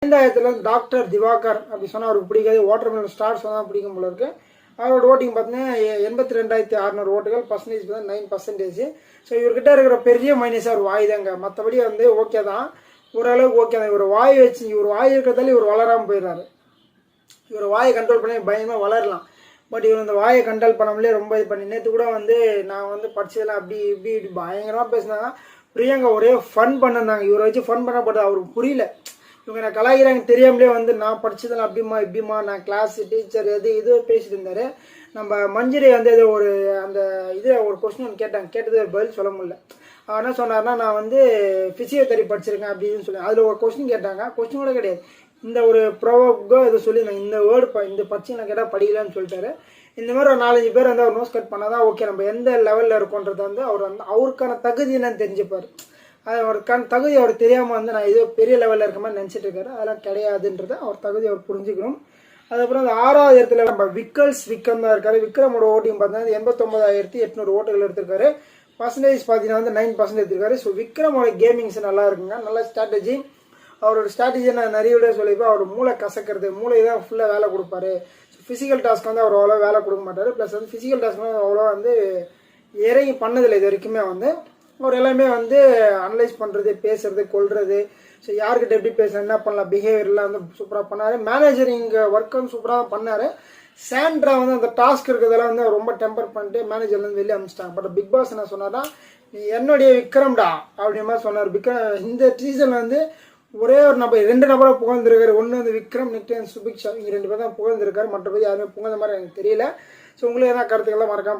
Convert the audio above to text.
பன்னெண்டாயிரத்துல doctor Diwakar அப்படி சொன்னால் அவருக்கு பிடிக்காது, வாட்டர்மெலன் ஸ்டார் சொன்னால் பிடிக்கும் போல இருக்கு. அவரோட ஓட்டிங் பார்த்தீங்கன்னா 82,600 ஓட்டுகள், பர்சன்டேஜ் பார்த்தா 9%. ஸோ இவர்கிட்ட இருக்கிற பெரிய மைனஸ் அவர் வாய் தாங்க. மற்றபடி வந்து ஓகே தான், ஓரளவுக்கு ஓகே தான். இவர் வாய் வச்சு இவர் வாய் இருக்கிறதால இவர் வளராமல் போயிடுறாரு. இவர் வாயை கண்ட்ரோல் பண்ணி பயமாக வளரலாம். பட் இவர் அந்த வாயை கண்ட்ரோல் பண்ணாமலே ரொம்ப இது பண்ணி நேற்று கூட வந்து நான் வந்து படிச்சதெல்லாம் அப்படி இப்படி இப்படி பயங்கரமாக பேசினாங்க. பிரியங்கா ஒரே ஃபன் பண்ணிருந்தாங்க. இவரை வச்சு ஃபன் பண்ணப்பட்டது அவருக்கு புரியல. இவங்க நான் கலாய்கிறாங்க தெரியாமலே வந்து நான் படிச்சதெல்லாம் அப்படிமா இப்படிமா, நான் கிளாஸ் டீச்சர் இது பேசிட்டு இருந்தாரு. நம்ம மஞ்சிரை வந்து ஏதோ ஒரு அந்த இது ஒரு கொஸ்டின் கேட்டாங்க, கேட்டது பதில் சொல்ல முடியல. அவர் என்ன சொன்னார்னா, நான் வந்து ஃபிசியோதெரப்பி படிச்சிருக்கேன் அப்படின்னு சொல்லி அதில் ஒரு கொஸ்டின் கேட்டாங்க. கொஸ்டின் கூட கிடையாது, இந்த ஒரு ப்ரோவோ இதை சொல்லியிருந்தாங்க, இந்த வேர்டு இந்த பச்சை கேட்டால் படிக்கலான்னு சொல்லிட்டாரு. இந்த மாதிரி ஒரு 4-5 பேர் வந்து அவர் நோஸ் கட் பண்ணாதான் ஓகே நம்ம எந்த லெவலில் இருக்கோன்றதை வந்து அவர் வந்து அவருக்கான தகுதி என்னன்னு தெரிஞ்சுப்பார். அது அவருக்கான தகுதி அவர் தெரியாமல் வந்து நான் ஏதோ பெரிய லெவலில் இருக்க மாதிரி நினச்சிட்டு இருக்காரு. அதெல்லாம் கிடையாதுன்றதை அவர் தகுதி அவர் புரிஞ்சுக்கணும். அதுக்கப்புறம் அந்த 6வது இடத்துல நம்ம விக்ரம் தான் இருக்காரு. விக்ரமோட ஓட்டிங் பார்த்தீங்கன்னா 89,800 ஓட்டுகள் எடுத்திருக்காரு. பர்சன்டேஜ் பார்த்தீங்கன்னா வந்து 9% எடுத்திருக்காரு. ஸோ விக்ரமோட கேமிங்ஸ் நல்லா இருக்குங்க, நல்ல ஸ்ட்ராட்டஜி. அவரோட ஸ்ட்ராட்டஜி நான் நிறைய விட சொல்லியிருப்பேன். அவர் மூளை கசக்கிறது, மூளை தான் ஃபுல்லாக வேலை கொடுப்பாரு. ஸோ ஃபிசிக்கல் டாஸ்க் வந்து அவர் அவ்வளோ வேலை கொடுக்க மாட்டார். ப்ளஸ் வந்து ஃபிசிக்கல் டாஸ்க் வந்து அவ்வளோ வந்து இறங்கி பண்ணதில்லை இது வரைக்குமே. வந்து அவர் எல்லாமே வந்து அனலைஸ் பண்ணுறது, பேசுறது, கொள்வது, ஸோ யார்கிட்ட எப்படி பேசுறது, என்ன பண்ணலாம், பிஹேவியர்லாம் வந்து சூப்பராக பண்ணார். மேனேஜரிங் ஒர்க் வந்து சூப்பராக பண்ணார். சாண்ட்ரா வந்து அந்த டாஸ்க் இருக்கிறதெல்லாம் வந்து ரொம்ப டெம்பர் பண்ணிட்டு மேனேஜர்லேருந்து வெளியே அனுப்பிச்சிட்டாங்க. பட் பிக் பாஸ் என்ன சொன்னார்னா, நீ என்னுடைய விக்ரம்டா அப்படின்ற மாதிரி சொன்னார். இந்த சீசன் வந்து ஒரே ஒரு நபர் 2 நபராக புகழ்ந்துருக்காரு. ஒன்று வந்து விக்ரம், நெக்ஸ்ட் சுபிக்ஷா, இவங்க 2 பேர் தான் புகழ்ந்துருக்காரு. மற்றபடி யாருமே புகழ்ந்த மாதிரி எனக்கு தெரியல. ஸோ உங்களுக்கு எதாவது கருத்துக்கள்லாம் மறக்காம